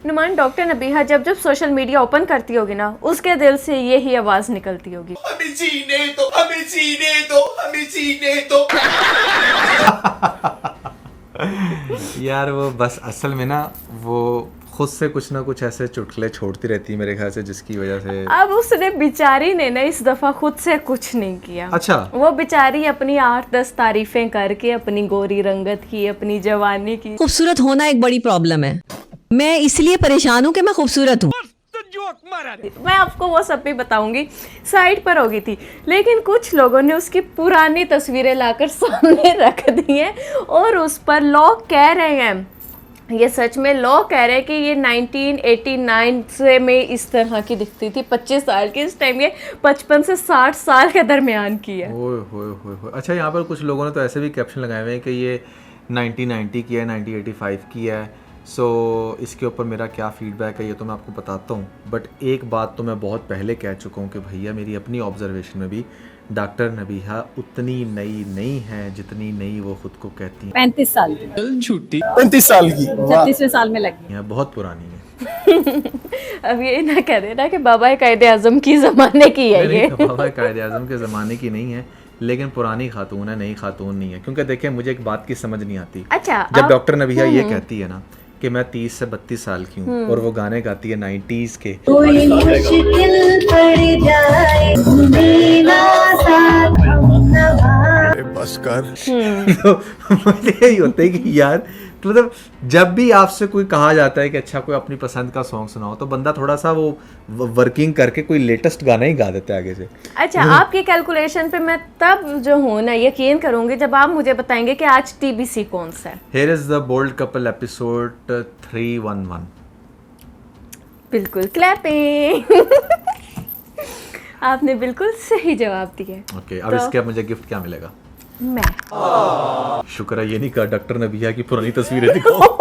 Numan, doctor Nabiha जब जब social media open करती होगी ना, उसके दिल से यही आवाज निकलती होगी, हमें जीने दो, हमें जीने दो, हमें जीने दो। यार वो बस असल में ना वो खुद से कुछ ना कुछ ऐसे चुटकुले छोड़ती रहती है मेरे ख्याल से, जिसकी वजह से अब उसने बेचारी ने ना इस दफा खुद से कुछ नहीं किया। अच्छा, वो बेचारी अपनी 8-10 तारीफें करके अपनी गोरी रंगत की, अपनी जवानी की। खूबसूरत होना एक बड़ी प्रॉब्लम है। मैं इसलिए परेशान हूँ कि मैं खूबसूरत हूँ। मैं आपको वो सब भी बताऊंगी, साइड पर होगी थी, लेकिन कुछ लोगों ने उसकी पुरानी तस्वीरें लाकर सामने रख दी हैं और उस पर लोग कह रहे हैं, ये सच में लोग कह रहे हैं कि ये 1989 से में इस तरह की दिखती थी, 25 साल की, इस टाइम ये 55 से 60 साल के दरमियान की है। ओए होए होए होए। अच्छा, यहाँ पर कुछ लोगों ने तो ऐसे भी कैप्शन लगाए हुए हैं कि ये 1990 की है, 1985 की है। सो इसके ऊपर मेरा क्या फीडबैक है ये तो मैं आपको बताता हूँ, बट एक बात तो मैं बहुत पहले कह चुका हूँ कि भैया मेरी अपनी ऑब्जर्वेशन में भी डॉक्टर नबीहा उतनी नई नहीं है जितनी नई वो खुद को कहती हैं। 35 साल की, झूठी 35 साल की, 36वें साल में लगी। हैं, बहुत पुरानी है। अब ये ना कह देना कि बाबा कायदे आजम की ज़माने की है ये। बाबा कायदे आजम के ज़माने की नहीं है, लेकिन पुरानी खातून है, नई खातून नहीं है। क्योंकि देखिए मुझे एक बात की समझ नहीं आती, अच्छा, जब डॉक्टर नबीहा ये कहती है ना कि मैं 30 से 32 साल की हूँ और वो गाने गाती है 90s के, कोई मुश्किल पड़ जाए मेरा साथ हम बस कर। तो मुझे यही होता है कि यार मतलब जब भी आपसे कोई कहा जाता है कि अच्छा कोई अपनी पसंद का सॉन्ग सुनाओ, तो बंदा थोड़ा सा वो वर्किंग करके कोई लेटेस्ट गाना ही गा देता है आगे से। अच्छा, आपकी कैलकुलेशन पे मैं तब जो हूँ ना यकीन करूंगी जब आप मुझे बताएंगे कि आज टीबीसी कौन सा है। Here is the bold couple episode 311। बिल्कुल, क्लैपिंग। आपने बिल्कुल सही जवाब दिया। ओके, अब तो इसके अब मुझे गिफ्ट क्या मिलेगा? मैं शुक्र है ये नहीं कहा डॉक्टर नबीहा की पुरानी तस्वीरें दिखाओ।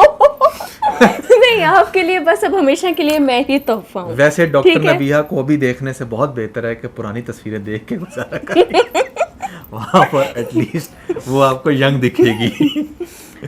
नहीं, आपके लिए बस अब हमेशा के लिए मैं ही तोहफा हूँ। वैसे डॉक्टर ठीक है? नबीहा को भी देखने से बहुत बेहतर है कि पुरानी तस्वीरें देख के गुजारा करें। वहाँ पर एटलीस्ट वो आपको यंग दिखेगी।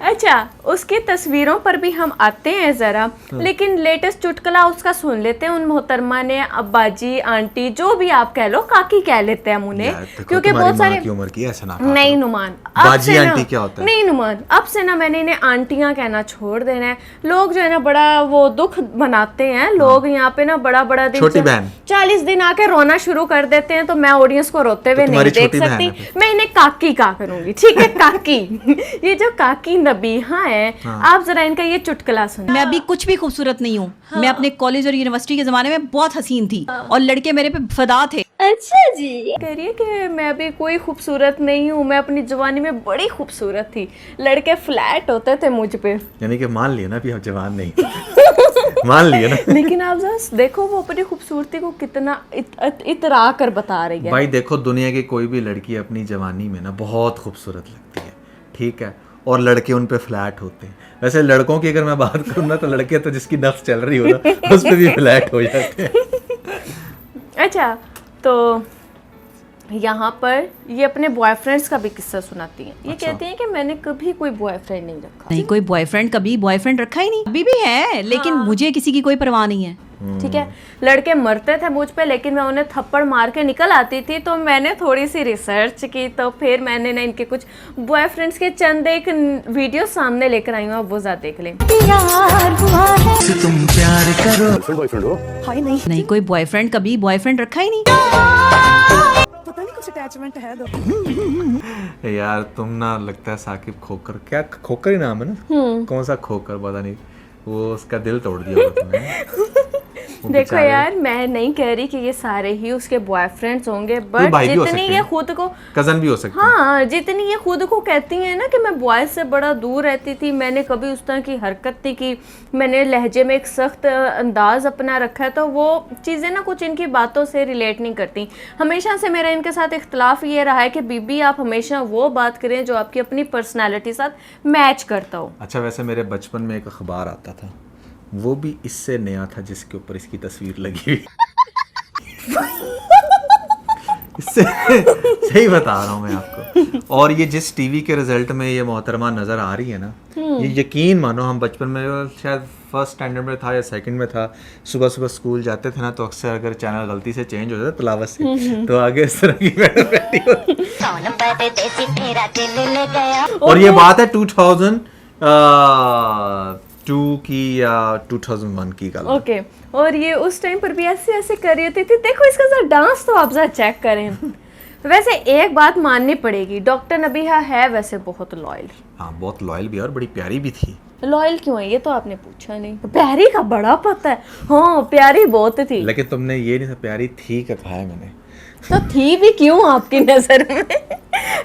अच्छा, उसकी तस्वीरों पर भी हम आते हैं जरा, लेकिन लेटेस्ट चुटकुला उसका सुन लेते हैं। उन मोहतरमा ने अब्बाजी, आंटी, जो भी आप कह लो, काकी कह लेते हैं हम उन्हें, क्योंकि बहुत सारे की उम्र की ऐसा ना कहा नहीं करो। नुमान, अब बाजी से ना- आंटी क्या होता है? नहीं नुमान, अब से ना मैंने इन्हें आंटियां कहना छोड़ देना है। लोग जो है ना बड़ा वो दुख मनाते हैं, लोग यहाँ पे ना बड़ा बड़ा दिन छोटी बहन 40 दिन आके रोना शुरू कर देते हैं, तो मैं ऑडियंस को रोते हुए नहीं तुम्हारी देख छोटी बहन सकती। है फिर। मैं इन्हें काकी कहा करूंगी, ठीक है? काकी। ये जो काकी नबीहा है, आप जरा इनका ये चुटकुला सुनो। मैं अभी कुछ भी खूबसूरत नहीं हूँ। मैं अपने कॉलेज और यूनिवर्सिटी के जमाने में बहुत हसीन थी और लड़के मेरे पे फिदा थे। अच्छा जी। कह रही है कि मैं अभी कोई खूबसूरत नहीं हूँ, मैं अपनी जवानी में बड़ी खूबसूरत थी, लड़के फ्लैट होते थे मुझ पे। यानी कि मान लिया ना अभी आप जवान नहीं। मान लिया ना। लेकिन आप जरा देखो वो अपनी खूबसूरती को कितना इतरा कर बता रही है। भाई देखो, दुनिया की कोई भी लड़की अपनी जवानी में ना बहुत खूबसूरत लगती है, ठीक है, और लड़के उन पे फ्लैट होते हैं। वैसे लड़कों की अगर मैं बात करूँ ना, तो लड़के तो जिसकी नफ्स चल रही हो ना उस पे भी फ्लैट हो जाते हैं। अच्छा, तो यहाँ पर ये अपने बॉयफ्रेंड्स का भी किस्सा सुनाती हैं। ये कहती हैं कि मैंने कभी कोई बॉयफ्रेंड नहीं रखा। नहीं, कोई बॉयफ्रेंड कभी बॉयफ्रेंड रखा ही नहीं। अभी भी है, लेकिन मुझे किसी की कोई परवाह नहीं है। ठीक है, लड़के मरते थे मुझ पे, लेकिन मैं उन्हें थप्पड़ मार के निकल आती थी। तो मैंने थोड़ी सी रिसर्च की, तो फिर मैंने ना इनके कुछ बॉयफ्रेंड्स के चंद एक वीडियो सामने लेकर आई हूँ, आप वो ज़रा देख लें। तुम प्यार करो, बॉयफ्रेंड हो? नहीं, कोई बॉयफ्रेंड कभी बॉयफ्रेंड रखा ही नहीं। पता नहीं कुछ अटैचमेंट है यार तुम ना लगता है साकिब खोकर, क्या खोकर ही नाम है ना? कौन सा खोकर पता नहीं, वो उसका दिल तोड़ दिया होगा तुमने। वो देखो बेचारे- यार, मैं नहीं कह रही कि ये सारे ही उसके बॉयफ्रेंड्स होंगे, कोई बट भाई भी हो जितनी सकते ये हैं। खुद को, कजन भी हो सकते हैं। हाँ, जितनी ये खुद को कहती हैं ना कि मैं बॉयज से बड़ा दूर रहती थी, मैंने कभी उस तरह की हरकत नहीं की, मैंने लहजे में एक सख्त अंदाज अपना रखा है, तो वो चीज़ें ना कुछ इनकी बातों से रिलेट नहीं करती। हमेशा से मेरा इनके साथ इख्तलाफ ये रहा है कि बीबी आप हमेशा वो बात करें जो आपकी अपनी पर्सनैलिटी साथ मैच करता हो। अच्छा, वैसे मेरे बचपन में एक अखबार आता था, वो भी इससे नया था, जिसके ऊपर इसकी तस्वीर लगी हुई। इससे सही बता रहा हूँ मैं आपको। और ये जिस टीवी के रिजल्ट में ये मोहतरमा नजर आ रही है ना, ये यकीन मानो, हम बचपन में शायद फर्स्ट स्टैंडर्ड में था या सेकंड में था, सुबह सुबह स्कूल जाते थे ना, तो अक्सर अगर चैनल गलती से चेंज हो जाता तलावत से, तो आगे इस तरह की मैडम बैठी होती। और ये बात है 2002 की या 2001 की गल। ओके, और ये उस टाइम पर भी ऐसे ऐसे कर रही होती थी। देखो इसका जरा डांस तो आप जरा चेक करें। वैसे एक बात माननी पड़ेगी, डॉक्टर नबीहा है वैसे बहुत लॉयल। हाँ, बहुत लॉयल भी है और बड़ी प्यारी भी थी। लॉयल क्यों है ये तो आपने पूछा नहीं। प्यारी का बड़ा पता है। हाँ, प्यारी बहुत थी। लेकिन तुमने ये नहीं, प्यारी थी क्या कहा है मैंने? तो थी भी क्यों आपकी नजर में?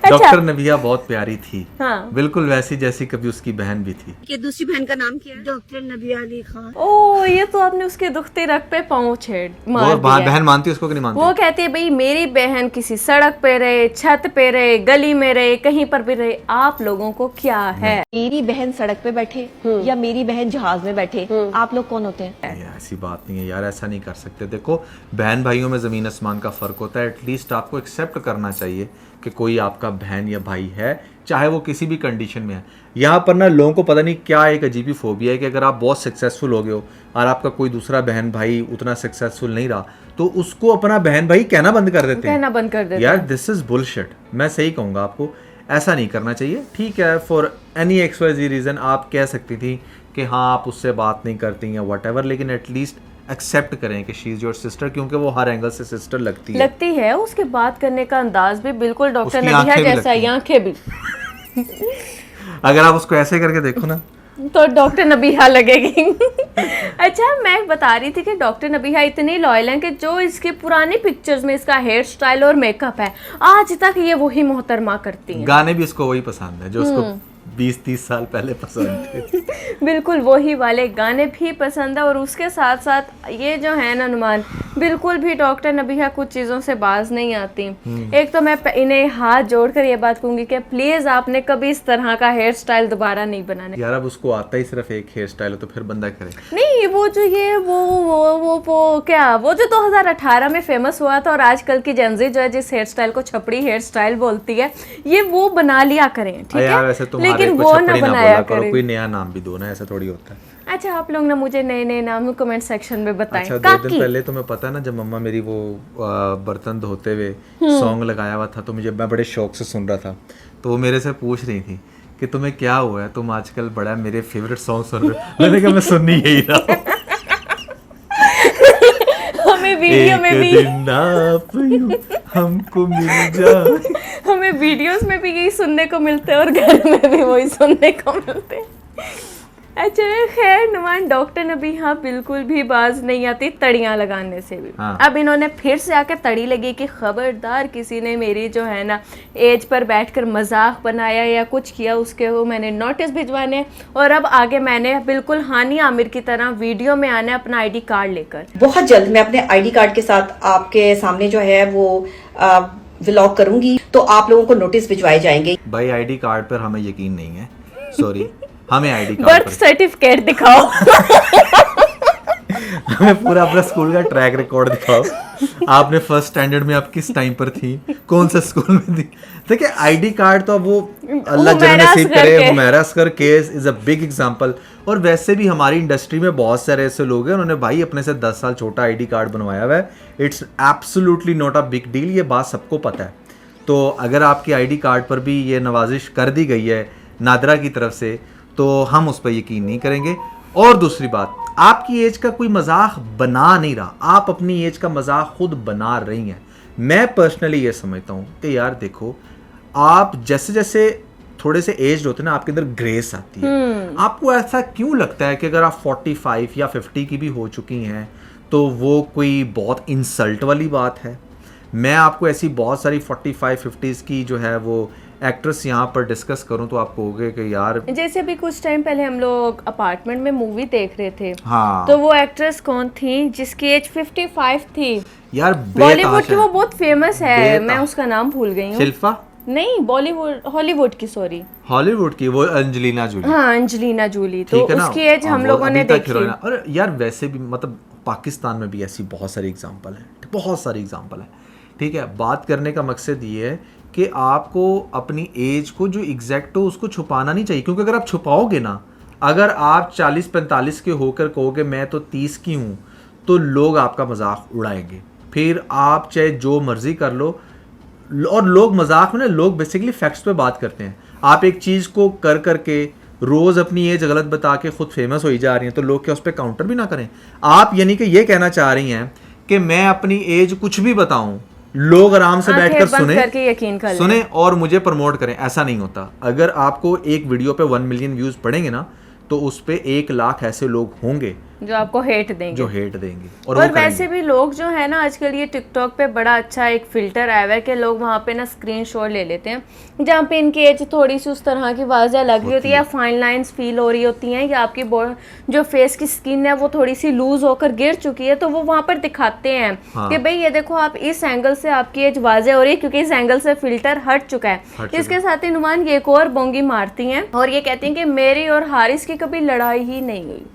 डॉक्टर नबिया बहुत प्यारी थी। हाँ। बिल्कुल वैसी जैसी कभी उसकी बहन भी थी। कि दूसरी बहन का नाम क्या है? डॉक्टर नबिया अली खान। ओ, ये तो आपने उसके दुखते रग पे पाँव छेड़ मार वो दिया। बहन मानती है उसको कि नहीं मानती? वो कहती है भाई मेरी बहन किसी सड़क पे रहे, छत पे रहे, गली में रहे, कहीं पर भी रहे, आप लोगों को क्या है? मेरी बहन सड़क पे बैठे या मेरी बहन जहाज में बैठे, आप लोग कौन होते हैं? यार ऐसी बात नहीं है यार, ऐसा नहीं कर सकते। देखो, बहन भाइयों में ज़मीन आसमान का फ़र्क होता है। एटलीस्ट आपको एक्सेप्ट करना चाहिए कि कोई आपका बहन या भाई है, चाहे वो किसी भी कंडीशन में है। यहाँ पर ना लोगों को पता नहीं क्या एक अजीब ही फोबिया है कि अगर आप बहुत सक्सेसफुल हो गए हो और आपका कोई दूसरा बहन भाई उतना सक्सेसफुल नहीं रहा, तो उसको अपना बहन भाई कहना बंद कर देते हैं। कहना बंद कर देते यार दिस इज बुलशिट। मैं सही कहूँगा आपको, ऐसा नहीं करना चाहिए। ठीक है, फॉर एनी XYZ रीज़न आप कह सकती थी कि हाँ आप उससे बात नहीं करती या व्हाटएवर, लेकिन एटलीस्ट एक्सेप्ट करें कि शी इज़ योर सिस्टर, क्योंकि वो हर एंगल से सिस्टर लगती है। उसके बात करने का अंदाज भी बिल्कुल डॉक्टर उसकी नबिहा आंखें भी जैसा लगती है, आंखें भी। अगर आप उसको ऐसे करके देखो ना तो डॉक्टर नबीहा लगेगी। अच्छा, मैं बता रही थी कि डॉक्टर नबीहा इतनी लॉयल हैं कि जो इसके पुरानी पिक्चर्स में इसका हेयर स्टाइल और मेकअप है, आज तक ये वही मोहतरमा करती हैं। गाने भी उसको वही पसंद है जो उसको 20-30 साल पहले पसंद थे। बिल्कुल वही वाले गाने भी पसंद है। और उसके साथ साथ ये जो है ना नुमान, बिल्कुल भी डॉक्टर नबीहा कुछ चीज़ों से बाज नहीं आती। एक तो मैं इन्हें हाथ जोड़कर ये बात कहूँगी कि प्लीज़ आपने कभी इस तरह का हेयर स्टाइल दोबारा नहीं बनाना। यार अब उसको आता ही सिर्फ एक हेयर स्टाइल हो तो फिर बंदा करे। नहीं, वो जो ये वो क्या, वो जो 2018 में फेमस हुआ था और आजकल की जेंजी जो है जिस हेयर स्टाइल को छपड़ी हेयर स्टाइल बोलती है, ये वो बना लिया करें, ठीक है? यार वैसे तुम्हारे लेकिन को वो छपड़ी ना ना बनाया बोला करो, करें। कोई नया नाम भी दो ना, ऐसा थोड़ी होता है। अच्छा, आप लोग ना मुझे नए नए नाम कमेंट सेक्शन में बताएं। अच्छा, 2 दिन पहले तुम्हें पता है ना, जब मम्मा मेरी वो बर्तन धोते हुए सॉन्ग लगाया हुआ था, तो मैं बड़े शौक से सुन रहा था, तो वो मेरे से पूछ रही थी कि तुम्हें क्या हुआ है, तुम आजकल बड़ा मेरे फेवरेट सॉन्ग सुन रहे हो। मैंने कहा मैं सुननी यही रहा हूं। हमें वीडियो में भी दिन आप यूं हमको मिल जाए। हमें वीडियोस में भी यही सुनने को मिलते हैं और घर में भी वही सुनने को मिलते हैं। अच्छा, खैर नुमान, डॉक्टर नबीहा बिल्कुल भी बाज नहीं आती तड़ियाँ लगाने से भी। हाँ। अब इन्होंने फिर से आकर तड़ी लगी कि खबरदार किसी ने मेरी जो है ना एज पर बैठकर मजाक बनाया या कुछ किया, उसके वो मैंने नोटिस भिजवाने। और अब आगे मैंने बिल्कुल हानी आमिर की तरह वीडियो में आना अपना ID कार्ड लेकर। बहुत जल्द मैं अपने ID कार्ड के साथ आपके सामने जो है वो व्लॉग करूंगी, तो आप लोगों को नोटिस भिजवाए जाएंगे। भाई ID कार्ड पर हमें यकीन नहीं है, सॉरी। हमें ID कार्ड बर्थ पर सर्टिफिकेट दिखाओ। हमें पूरा अपना स्कूल का ट्रैक रिकॉर्ड दिखाओ। आपने फर्स्ट स्टैंडर्ड में आप किस टाइम पर थी, कौन से स्कूल में थी। देखिए ID कार्ड तो अब वो अल्लाह जन्नत नसीब करे, Humaira Asghar case is a big example. और वैसे भी हमारी इंडस्ट्री में बहुत सारे ऐसे लोग हैं, उन्होंने भाई अपने से 10 साल छोटा ID कार्ड बनवाया हुआ है। It's absolutely not a big deal, ये बात सबको पता है। तो अगर आपकी ID कार्ड पर भी ये नवाजिश कर दी गई है नादरा की तरफ से, तो हम उस पर यकीन नहीं करेंगे। और दूसरी बात, आपकी एज का कोई मजाक बना नहीं रहा, आप अपनी एज का मजाक खुद बना रही हैं। मैं पर्सनली ये समझता हूँ कि यार देखो, आप जैसे जैसे थोड़े से एज होते हैं ना, आपके अंदर ग्रेस आती है। आपको ऐसा क्यों लगता है कि अगर आप 45 या 50 की भी हो चुकी हैं तो वो कोई बहुत इंसल्ट वाली बात है? मैं आपको ऐसी बहुत सारी 45-50s की जो है वो एक्ट्रेस यहाँ पर डिस्कस करूं तो आप कहोगे कि यार, जैसे भी कुछ टाइम पहले हम लोग अपार्टमेंट में मूवी देख रहे थे, हाँ, तो वो एक्ट्रेस कौन थी जिसकी एज 55 थी? यार बॉलीवुड की, वो बहुत फेमस है, बेताज। मैं उसका नाम भूल गई हूँ। शिल्पा नहीं, बॉलीवुड, हॉलीवुड की, सॉरी, हॉलीवुड की, वो अंजलिना जूली। हाँ, अंजलिना जूली। तो ठीक है ना? उसकी एज हम वो लोगों ने अभी तक देखी। हीरोइन है। और यार वैसे भी मतलब पाकिस्तान में भी ऐसी बहुत सारी एग्जांपल है, बहुत सारी एग्जांपल है। ठीक है, बात करने का मकसद ये है कि आपको अपनी एज को जो एग्जैक्ट हो उसको छुपाना नहीं चाहिए, क्योंकि अगर आप छुपाओगे ना, अगर आप 40-45 के होकर कहोगे मैं तो 30 की हूँ, तो लोग आपका मजाक उड़ाएंगे, फिर आप चाहे जो मर्जी कर लो। और लोग मजाक में ना, लोग बेसिकली फैक्ट्स पे बात करते हैं। आप एक चीज़ को कर करके रोज़ अपनी एज गलत बता के खुद फेमस हो ही जा रही हैं, तो लोग क्या उस पर काउंटर भी ना करें? आप यानी कि ये कहना चाह रही हैं कि मैं अपनी एज कुछ भी बताऊं, लोग आराम से आंखें बैठकर बंद करके यकीन कर लें। सुने और मुझे प्रमोट करें? ऐसा नहीं होता। अगर आपको एक वीडियो पे 1 मिलियन व्यूज पड़ेंगे ना, तो उस पे 1 लाख ऐसे लोग होंगे जो आपको हेट देंगे, जो हेट देंगे। और वो वैसे करेंगे। भी लोग जो है ना, आजकल ये टिकटॉक पे बड़ा अच्छा एक फिल्टर आया हुआ है कि लोग वहाँ पे ना स्क्रीनशॉट ले लेते हैं जहाँ पे इनकी एज थोड़ी सी उस तरह की वाज़ह लग रही होती है, फाइन लाइंस फील हो रही होती हैं, या आपकी जो फेस की स्किन है वो थोड़ी सी लूज होकर गिर चुकी है, तो वो वहाँ पर दिखाते हैं कि भाई ये देखो आप इस एंगल से आपकी एज वाज़ह हो रही है क्योंकि इस एंगल से फिल्टर हट चुका है। इसके साथ ही नुमान ये एक और बोंगी मारती हैं और ये कहती हैं कि मेरी और हारिस की कभी लड़ाई ही नहीं हुई।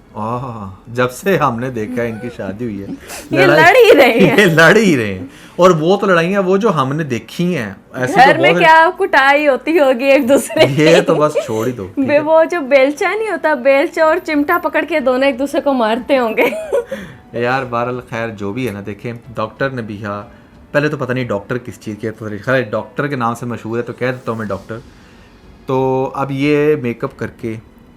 जब से हमने देखा है इनकी शादी हुई है, ये लड़ ही रहे हैं। ये लड़ ही रहे हैं। और वो तो लड़ाइयाँ वो जो हमने देखी हैं, ऐसे घर तो में बहुत क्या कुटाई होती होगी एक दूसरे की। ये तो बस छोड़ ही दो। ठीक है? वो जो बेलचा नहीं होता, बेलचा और चिमटा पकड़ के दोनों एक दूसरे को मारते होंगे। यार बहरहाल खैर जो भी है ना, देखें डॉक्टर नबीहा, पहले तो पता नहीं डॉक्टर किस चीज़ के, तो खैर डॉक्टर के नाम से मशहूर है तो कह देता हूँ मैं डॉक्टर। तो अब ये मेकअप करके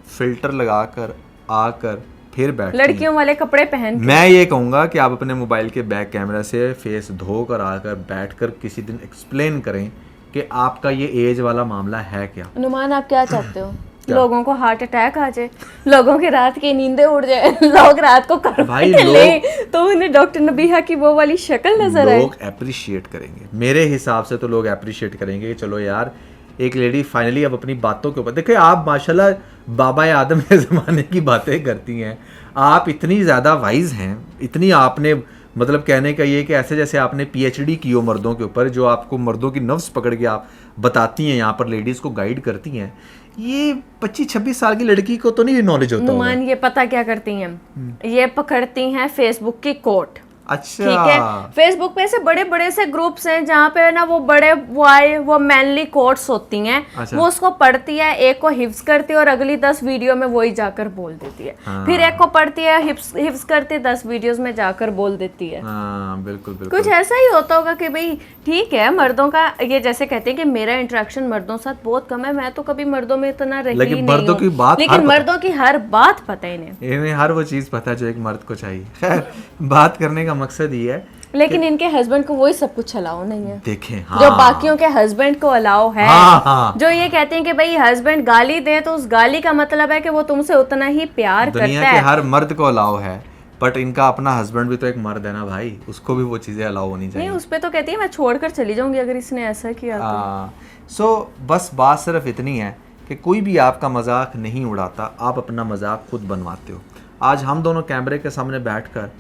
फिल्टर लगा कर आकर फिर बैठ लड़कियों वाले कपड़े पहन के। मैं ये कहूँगा कि आप अपने मोबाइल के बैक कैमरा से फेस धोकर आकर बैठकर किसी दिन एक्सप्लेन करें कि आपका ये एज वाला मामला है क्या। नुमान आप क्या चाहते हो? लोगों को हार्ट अटैक आ जाए, लोगों की रात की नींदें उड़ जाए, लोग रात को भाई करवटें लें तो उन्हें डॉक्टर नबीहा की वो वाली शक्ल नजर आए। लोग अप्रिशिएट करेंगे, मेरे हिसाब से तो लोग अप्रिशिएट करेंगे कि चलो यार एक लेडी फाइनली अब अपनी बातों के ऊपर। देखिए आप माशाल्लाह बाबा आदम के ज़माने की बातें करती हैं, आप इतनी ज़्यादा वाइज हैं, इतनी आपने मतलब कहने का ये कि ऐसे जैसे आपने PhD की हो मर्दों के ऊपर, जो आपको मर्दों की नफ्स पकड़ के आप बताती हैं, यहाँ पर लेडीज़ को गाइड करती हैं। ये 25-26 साल की लड़की को तो नहीं नॉलेज होता। नुमान ये पता क्या करती हैं, ये पकड़ती हैं फेसबुक की कोट। अच्छा ठीक है, फेसबुक पे ऐसे बड़े बड़े से ग्रुप्स हैं जहाँ पे ना वो बड़े वो मैनली कोट्स होती हैं। अच्छा। वो उसको पढ़ती है, एक को हिफ्स करती है और अगली 10 वीडियो में वही जाकर बोल देती है। हाँ। फिर एक को पढ़ती है, हिफ्स करती है, 10 वीडियोस में जाकर बोल देती है। हाँ बिल्कुल बिल्कुल। कुछ ऐसा ही होता होगा कि भाई ठीक है, मर्दों का ये जैसे कहते हैं कि मेरा इंटरेक्शन मर्दों साथ बहुत कम है, मैं तो कभी मर्दों में इतना रही लेकिन नहीं मर्दों की हूँ, बात लेकिन हर मर्दों की हर बात पता ही नहीं। इन्हें हर वो चीज़ पता है जो एक मर्द को चाहिए। खैर बात करने का मकसद ये है, लेकिन इनके हस्बैंड को वही सब कुछ अलाउ नहीं है देखें हाँ, जो बाकियों के हस्बैंड को अलाउ है। हाँ। जो ये कहते हैं कि भाई हस्बैंड गाली दे तो उस गाली का मतलब है कि वो तुमसे उतना ही प्यार दुनिया करता के है। हर मर्द को अलाउ है, बट इनका अपना हस्बैंड भी तो एक मर्द है ना भाई, उसको भी वो चीज़ें अलाउ होनी नहीं, चाहिए। उस पे तो कहती है मैं छोड़कर चली जाऊंगी अगर इसने ऐसा किया तो। सो बस बात सिर्फ इतनी है कि कोई भी आपका मजाक नहीं उड़ाता, आप अपना मजाक खुद बनवाते हो। आज हम दोनों कैमरे के सामने बैठकर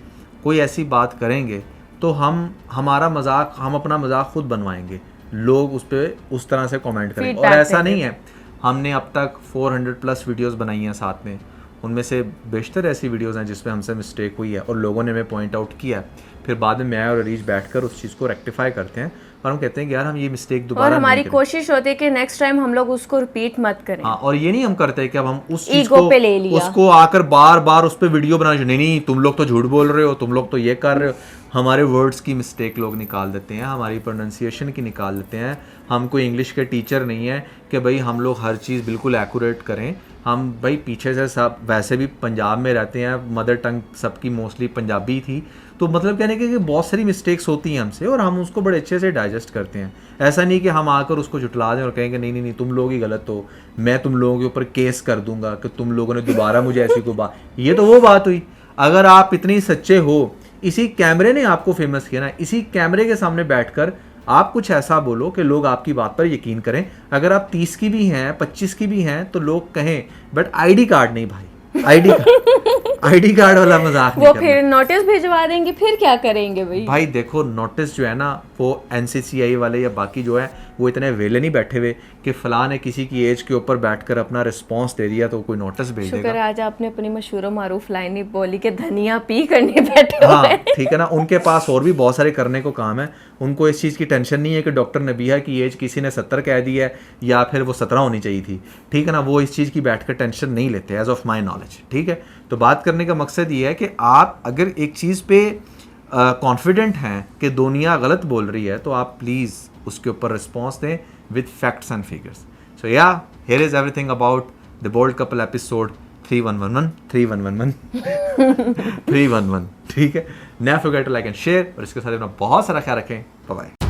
कोई ऐसी बात करेंगे तो हम अपना मजाक खुद बनवाएंगे, लोग उस पर उस तरह से कमेंट करेंगे। और Feedback ऐसा देंगे। नहीं है, हमने अब तक 400+ वीडियोस बनाई हैं साथ में, उनमें से बेशतर ऐसी वीडियोस हैं जिसमें हमसे मिस्टेक हुई है और लोगों ने हमें पॉइंट आउट किया है। फिर बाद में मैं और अरीज बैठकर उस चीज़ को रेक्टिफाई करते हैं और हम कहते हैं कि यार हम ये मिस्टेक और दोबारा हमारी नहीं करें। कोशिश होती है कि नेक्स्ट टाइम हम लोग उसको रिपीट मत करें। हाँ, और ये नहीं हम करते कि अब हम उस चीज ईगो को पे ले लिया। उसको आकर बार बार उस पर वीडियो बना, नहीं तुम लोग तो झूठ बोल रहे हो, तुम लोग तो ये कर रहे हो। हमारे वर्ड्स की मिस्टेक लोग निकाल देते हैं, हमारी प्रोनाउंसिएशन की निकाल देते हैं। हम कोई इंग्लिश के टीचर नहीं है कि भाई हम लोग हर चीज़ बिल्कुल एक्यूरेट करें। हम भाई पीछे से सब वैसे भी पंजाब में रहते हैं, मदर टंग सबकी मोस्टली पंजाबी थी, तो मतलब कहने के कि बहुत सारी मिस्टेक्स होती हैं हमसे और हम उसको बड़े अच्छे से डाइजेस्ट करते हैं। ऐसा नहीं कि हम आकर उसको जुटला दें और कहेंगे नहीं नहीं नहीं तुम लोग ही गलत हो, मैं तुम लोगों के ऊपर केस कर दूंगा कि तुम लोगों ने दोबारा मुझे ऐसी कोई बात। ये तो वो बात हुई। अगर आप इतनी सच्चे हो, इसी कैमरे ने आपको फेमस किया ना, इसी कैमरे के सामने बैठकर आप कुछ ऐसा बोलो कि लोग आपकी बात पर यकीन करें। अगर आप 30 की भी हैं, 25 की भी हैं तो लोग कहें, बट आईडी कार्ड नहीं भाई, आईडी कार्ड वाला मजाक नहीं वो करना। फिर नोटिस भिजवा देंगे, फिर क्या करेंगे भाई? भाई देखो नोटिस जो है ना वो NCCI वाले या बाकी जो है वो इतने वेले नहीं बैठे हुए कि फ़लाँ ने किसी की एज के ऊपर बैठकर अपना रिस्पॉन्स दे दिया तो कोई नोटिस भेज शुक्र देगा। आज आपने अपनी मशहूर मारूफ लाइन नहीं बोली कि धनिया पी करने बैठे हुए हाँ हैं। ठीक है ना, उनके पास और भी बहुत सारे करने को काम है। उनको इस चीज़ की टेंशन नहीं है कि डॉक्टर नबिया की एज किसी ने 70 कह दी है या फिर वो 17 होनी चाहिए थी, ठीक है ना। वो इस चीज़ की बैठ कर टेंशन नहीं लेते एज ऑफ माई नॉलेज, ठीक है। तो बात करने का मकसद ये है कि आप अगर एक चीज़ पे कॉन्फिडेंट हैं कि दुनिया गलत बोल रही है तो आप प्लीज़ उसके ऊपर रिस्पॉन्स दें with facts and figures. So या here is everything about the bold couple episode 3111, ठीक है। Never forget to like and share, और इसके साथ अपना बहुत सारा ख्याल रखें। Bye bye.